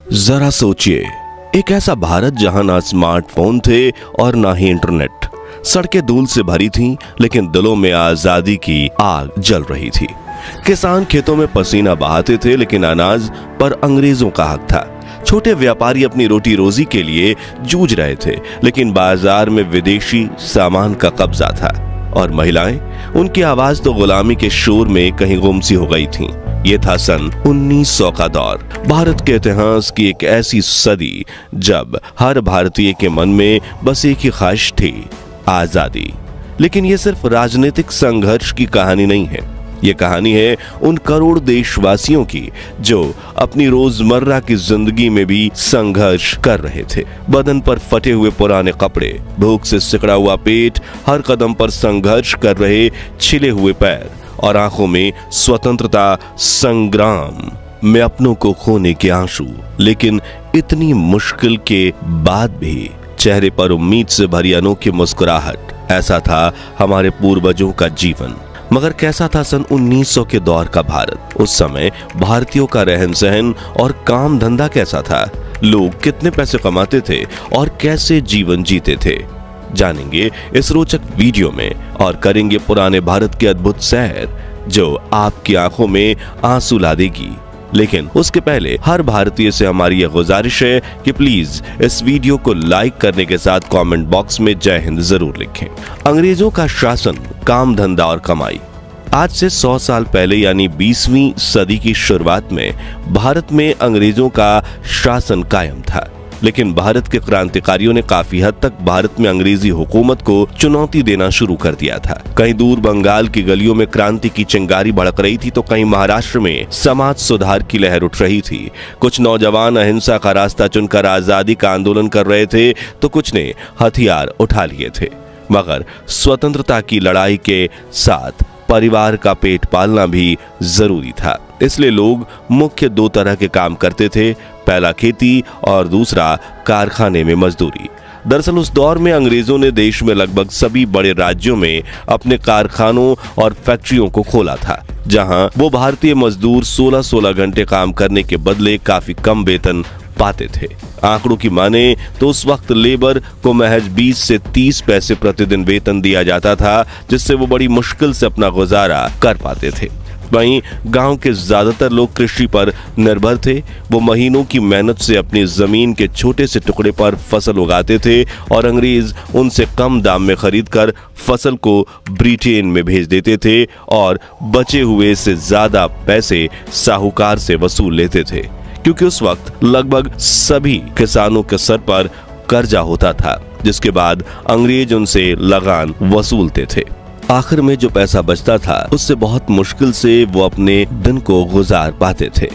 जरा सोचिए, एक ऐसा भारत जहां ना स्मार्टफोन थे और ना ही इंटरनेट। सड़कें धूल से भरी थीं, लेकिन दिलों में आजादी की आग जल रही थी। किसान खेतों में पसीना बहाते थे, लेकिन अनाज पर अंग्रेजों का हक था। छोटे व्यापारी अपनी रोटी रोजी के लिए जूझ रहे थे, लेकिन बाजार में विदेशी सामान का कब्जा था। और महिलाएं, उनकी आवाज तो गुलामी के शोर में कहीं गुमसी हो गई थीं। ये था सन 1900 का दौर, भारत के इतिहास की एक ऐसी सदी जब हर भारतीय के मन में बस एक ही ख्वाहिश थी, आजादी। लेकिन ये सिर्फ राजनीतिक संघर्ष की कहानी नहीं है, ये कहानी है उन करोड़ देशवासियों की जो अपनी रोजमर्रा की जिंदगी में भी संघर्ष कर रहे थे। बदन पर फटे हुए पुराने कपड़े, भूख से सिकड़ा हुआ पेट, हर कदम पर संघर्ष कर रहे छिले हुए पैर और आंखों में स्वतंत्रता संग्राम में अपनों को खोने के आंसू। लेकिन इतनी मुश्किल के बाद भी चेहरे पर उम्मीद से भरी अनोखी मुस्कुराहट। ऐसा था हमारे पूर्वजों का जीवन। मगर कैसा था सन 1900 के दौर का भारत? उस समय भारतीयों का रहन सहन और काम धंधा कैसा था? लोग कितने पैसे कमाते थे और कैसे जीवन जीते थे? जानेंगे इस रोचक वीडियो में और करेंगे पुराने भारत के अद्भुत सैर जो आपकी आंखों में आंसू ला देगी। लेकिन उसके पहले हर भारतीय से हमारी यह गुजारिश है कि प्लीज इस वीडियो को लाइक करने के साथ कमेंट बॉक्स में जय हिंद जरूर लिखें। अंग्रेजों का शासन, काम धंधा और कमाई। आज से 100 साल पहले यानी 20वीं सदी की शुरुआत में भारत में अंग्रेजों का शासन कायम था। लेकिन भारत के क्रांतिकारियों ने काफी हद तक भारत में अंग्रेजी हुकूमत को चुनौती देना शुरू कर दिया था। कहीं दूर बंगाल की गलियों में क्रांति की चिंगारी भड़क रही थी, तो कहीं महाराष्ट्र में समाज सुधार की लहर उठ रही थी। कुछ नौजवान अहिंसा का रास्ता चुनकर आजादी का आंदोलन कर रहे थे, तो कुछ ने हथियार उठा लिए थे। मगर स्वतंत्रता की लड़ाई के साथ परिवार का पेट पालना भी जरूरी था। इसलिए लोग मुख्य 2 तरह के काम करते थे, पहला खेती और दूसरा कारखाने में मजदूरी। दरअसल उस दौर में अंग्रेजों ने देश में लगभग सभी बड़े राज्यों में अपने कारखानों और फैक्ट्रियों को खोला था, जहां वो भारतीय मजदूर 16-16 घंटे काम करने के बदले काफी कम वेतन पाते थे। आंकड़ों की माने तो उस वक्त लेबर को महज 20 से 30 पैसे प्रतिदिन वेतन दिया जाता था, जिससे वो बड़ी मुश्किल से अपना गुजारा कर पाते थे। वहीं गांव के ज्यादातर लोग कृषि पर निर्भर थे। वो महीनों की मेहनत से अपनी जमीन के छोटे से टुकड़े पर फसल उगाते थे और अंग्रेज उनसे कम दाम में खरीदकर फसल को ब्रिटेन में भेज देते थे और बचे हुए से ज्यादा पैसे साहूकार से वसूल लेते थे, क्योंकि उस वक्त लगभग सभी किसानों के सर पर कर्जा होता था, जिसके बाद अंग्रेज उनसे लगान वसूलते थे। आखिर में जो पैसा बचता था उससे बहुत मुश्किल से वो अपने दिन को गुजार पाते थे।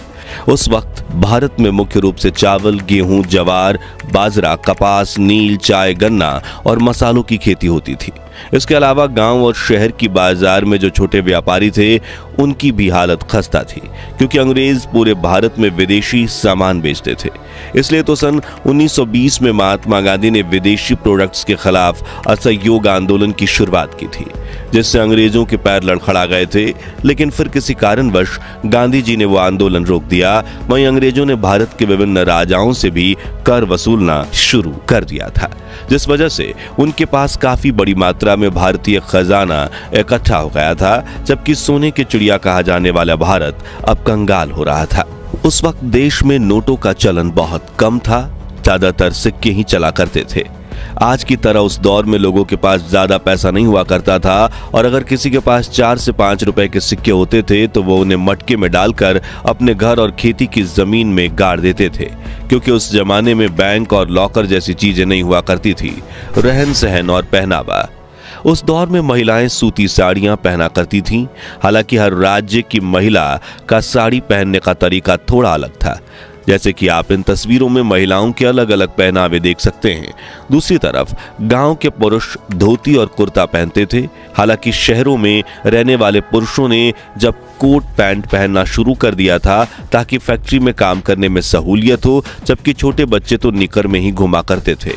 उस वक्त भारत में मुख्य रूप से चावल, गेहूं, जवार, बाजरा, कपास, नील, चाय, गन्ना और मसालों की खेती होती थी। इसके अलावा गांव और शहर की बाजार में जो छोटे व्यापारी थे, उनकी भी हालत खस्ता थी, क्योंकि अंग्रेज पूरे भारत में विदेशी सामान बेचते थे। इसलिए तो सन 1920 में महात्मा गांधी ने विदेशी प्रोडक्ट्स के खिलाफ असहयोग आंदोलन की शुरुआत की थी, जिससे अंग्रेजों के पैर लड़खड़ा गए थे। लेकिन फिर किसी कारणवश गांधी जी ने वो आंदोलन रोक दिया। वहीं अंग्रेजों ने भारत के विभिन्न राजाओं से भी कर वसूलना शुरू कर दिया था, जिस वजह से उनके पास काफी बड़ी मात्रा में भारतीय खजाना इकट्ठा हो गया था, जबकि सोने की चिड़िया कहा जाने वाला भारत अब कंगाल हो रहा था। उस वक्त देश में नोटों का चलन बहुत कम था, ज्यादातर सिक्के ही चला करते थे। आज की तरह उस दौर में लोगों के पास ज्यादा पैसा नहीं हुआ करता था, और अगर किसी के पास 4 से 5 रुपए के सिक्के होते थे तो वो उन्हें मटके में डालकर अपने घर और खेती की जमीन में गाड़ देते थे, क्योंकि उस जमाने में बैंक और लॉकर जैसी चीजें नहीं हुआ करती थी। रहन सहन और पहनावा। उस दौर में महिलाएं सूती साड़ियां पहना करती थीं। हालांकि हर राज्य की महिला का साड़ी पहनने का तरीका थोड़ा अलग था, जैसे कि आप इन तस्वीरों में महिलाओं के अलग अलग पहनावे देख सकते हैं। दूसरी तरफ गांव के पुरुष धोती और कुर्ता पहनते थे। हालांकि शहरों में रहने वाले पुरुषों ने जब कोट पैंट पहनना शुरू कर दिया था ताकि फैक्ट्री में काम करने में सहूलियत हो, जबकि छोटे बच्चे तो निकर में ही घुमा करते थे।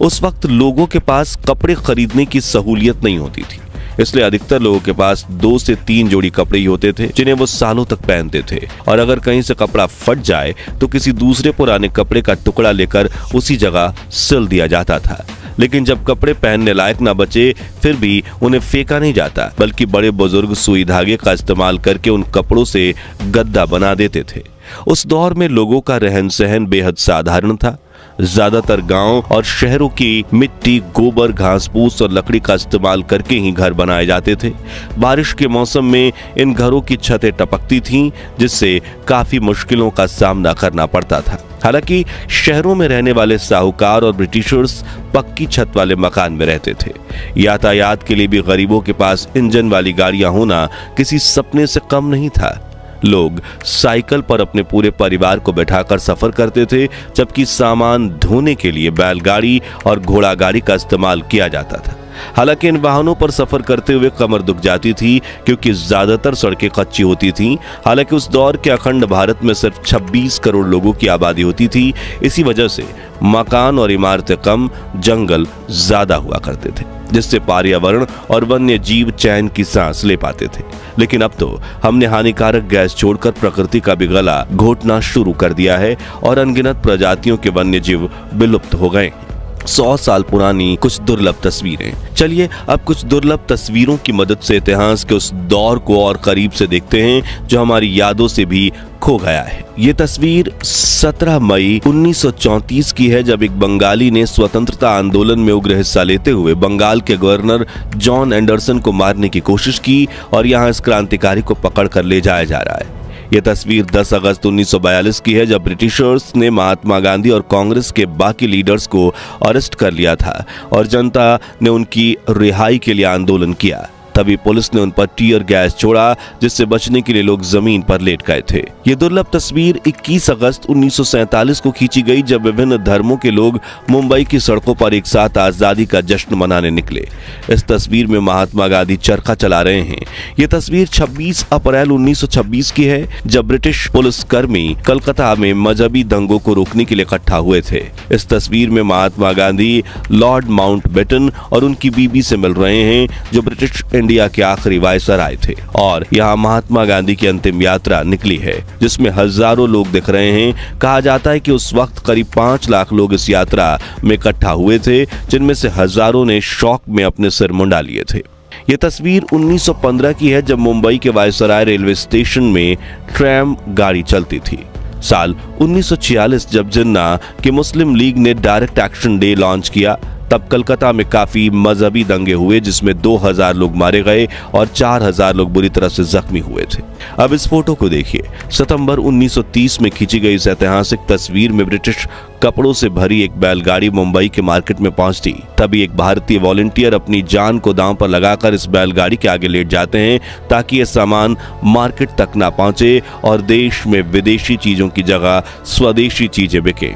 उस वक्त लोगों के पास कपड़े खरीदने की सहूलियत नहीं होती थी, इसलिए अधिकतर लोगों के पास 2 से 3 जोड़ी कपड़े ही होते थे जिन्हें वो सालों तक पहनते थे। और अगर कहीं से कपड़ा फट जाए तो किसी दूसरे पुराने कपड़े का टुकड़ा लेकर उसी जगह सिल दिया जाता था। लेकिन जब कपड़े पहनने लायक ना बचे फिर भी उन्हें फेंका नहीं जाता, बल्कि बड़े बुजुर्ग सुई धागे का इस्तेमाल करके उन कपड़ों से गद्दा बना देते थे। उस दौर में लोगों का रहन सहन बेहद साधारण था। ज्यादातर गांव और शहरों की मिट्टी, गोबर, घास फूस और लकड़ी का इस्तेमाल करके ही घर बनाए जाते थे। बारिश के मौसम में इन घरों की छतें टपकती थीं, जिससे काफी मुश्किलों का सामना करना पड़ता था। हालांकि शहरों में रहने वाले साहूकार और ब्रिटिशर्स पक्की छत वाले मकान में रहते थे। यातायात के लिए भी गरीबों के पास इंजन वाली गाड़ियां होना किसी सपने से कम नहीं था। लोग साइकिल पर अपने पूरे परिवार को बैठाकर सफर करते थे, जबकि सामान ढोने के लिए बैलगाड़ी और घोड़ा गाड़ी का इस्तेमाल किया जाता था। हालांकि इन वाहनों पर सफर करते हुए कमर दुख जाती थी, क्योंकि ज्यादातर सड़कें कच्ची होती थीं। हालांकि उस दौर के अखंड भारत में सिर्फ 26 करोड़ लोगों की आबादी होती थी। इसी वजह से मकान और इमारतें कम, जंगल ज्यादा हुआ करते थे, जिससे पर्यावरण और वन्य जीव चैन की सांस ले पाते थे। लेकिन अब तो हमने हानिकारक गैस छोड़कर प्रकृति का भी गला घोटना शुरू कर दिया है और अनगिनत प्रजातियों के वन्य जीव विलुप्त हो गए। 100 साल पुरानी कुछ दुर्लभ तस्वीरें। चलिए अब कुछ दुर्लभ तस्वीरों की मदद से इतिहास के उस दौर को और करीब से देखते हैं जो हमारी यादों से भी खो गया है। ये तस्वीर 17 मई 1934 की है, जब एक बंगाली ने स्वतंत्रता आंदोलन में उग्र हिस्सा लेते हुए बंगाल के गवर्नर जॉन एंडरसन को मारने की कोशिश की और यहाँ इस क्रांतिकारी को पकड़ कर ले जाया जा रहा है। यह तस्वीर 10 अगस्त 1942 की है, जब ब्रिटिशर्स ने महात्मा गांधी और कांग्रेस के बाकी लीडर्स को अरेस्ट कर लिया था और जनता ने उनकी रिहाई के लिए आंदोलन किया। तभी पुलिस ने उन पर टीयर गैस छोड़ा, जिससे बचने के लिए लोग जमीन पर लेट गए थे। ये दुर्लभ तस्वीर 21 अगस्त 1947 को खींची गई, जब विभिन्न धर्मों के लोग मुंबई की सड़कों पर एक साथ आजादी का जश्न मनाने निकले। इस तस्वीर में महात्मा गांधी चरखा चला रहे हैं। ये तस्वीर 26 अप्रैल 1926 की है, जब ब्रिटिश पुलिसकर्मी कलकत्ता में मजहबी दंगों को रोकने के लिए इकट्ठा हुए थे। इस तस्वीर में महात्मा गांधी लॉर्ड माउंटबेटन और उनकी बीबी से मिल रहे हैं, जो ब्रिटिश इंडिया के आखिरी वायसराय थे। और यहाँ महात्मा गांधी की अंतिम यात्रा निकली है, जिसमें हजारों लोग दिख रहे हैं। कहा जाता है कि उस वक्त करीब 5 लाख लोग इस यात्रा में इकट्ठा हुए थे, जिनमें से हजारों ने शौक में अपने सिर मुंडा लिए थे। ये तस्वीर 1915 की है, जब मुंबई के वायसराय रेलवे स्टेशन में ट्रैम गाड़ी चलती थी। साल 1946 जब जिन्ना के मुस्लिम लीग ने डायरेक्ट एक्शन डे लॉन्च किया, तब कलकत्ता में काफी मजहबी दंगे हुए, जिसमें 2000 लोग मारे गए और 4000 लोग बुरी तरह से जख्मी हुए थे। अब इस फोटो को देखिए। सितंबर 1930 में खींची गई इस ऐतिहासिक तस्वीर में ब्रिटिश कपड़ों से भरी एक बैलगाड़ी मुंबई के मार्केट में पहुंचती। तभी एक भारतीय वॉलंटियर अपनी जान को दांव पर लगाकर इस बैलगाड़ी के आगे लेट जाते हैं, ताकि ये सामान मार्केट तक ना पहुंचे और देश में विदेशी चीजों की जगह स्वदेशी चीजें बिके।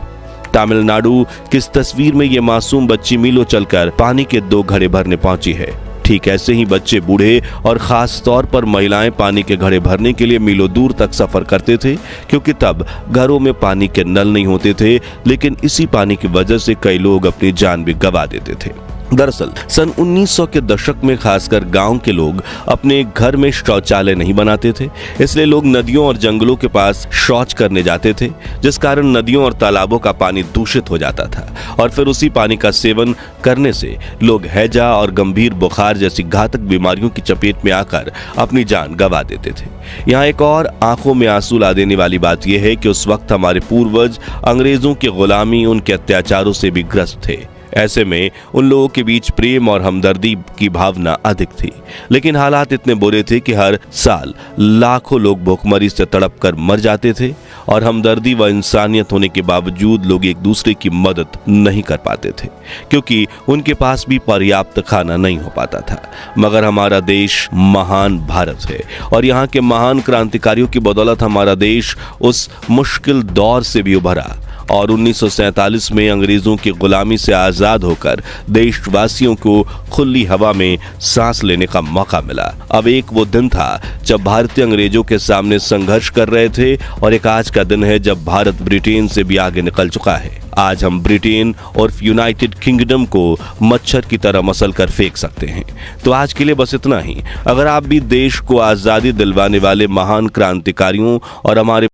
तमिलनाडु की इस तस्वीर में ये मासूम बच्ची मीलों चलकर पानी के 2 घड़े भरने पहुंची है। ठीक ऐसे ही बच्चे, बूढ़े और खास तौर पर महिलाएं पानी के घड़े भरने के लिए मीलों दूर तक सफर करते थे, क्योंकि तब घरों में पानी के नल नहीं होते थे। लेकिन इसी पानी की वजह से कई लोग अपनी जान भी गंवा देते थे। दरअसल सन 1900 के दशक में खासकर गांव के लोग अपने घर में शौचालय नहीं बनाते थे, इसलिए लोग नदियों और जंगलों के पास शौच करने जाते थे, जिस कारण नदियों और तालाबों का पानी दूषित हो जाता था और फिर उसी पानी का सेवन करने से लोग हैजा और गंभीर बुखार जैसी घातक बीमारियों की चपेट में आकर अपनी जान गंवा देते थे। यहाँ एक और आंखों में आंसू ला देने वाली बात यह है कि उस वक्त हमारे पूर्वज अंग्रेजों की गुलामी, उनके अत्याचारों से भी ग्रस्त थे। ऐसे में उन लोगों के बीच प्रेम और हमदर्दी की भावना अधिक थी। लेकिन हालात इतने बुरे थे कि हर साल लाखों लोग भूखमरी से तड़प कर मर जाते थे और हमदर्दी व इंसानियत होने के बावजूद लोग एक दूसरे की मदद नहीं कर पाते थे, क्योंकि उनके पास भी पर्याप्त खाना नहीं हो पाता था। मगर हमारा देश महान भारत है और यहाँ के महान क्रांतिकारियों की बदौलत हमारा देश उस मुश्किल दौर से भी उभरा और 1947 में अंग्रेजों की गुलामी से आजाद होकर देशवासियों को खुली हवा में सांस लेने का मौका मिला। अब एक वो दिन था जब भारतीय अंग्रेजों के सामने संघर्ष कर रहे थे और एक आज का दिन है जब भारत ब्रिटेन से भी आगे निकल चुका है। आज हम ब्रिटेन और यूनाइटेड किंगडम को मच्छर की तरह मसल कर फेंक सकते हैं। तो आज के लिए बस इतना ही। अगर आप भी देश को आज़ादी दिलवाने वाले महान क्रांतिकारियों और हमारे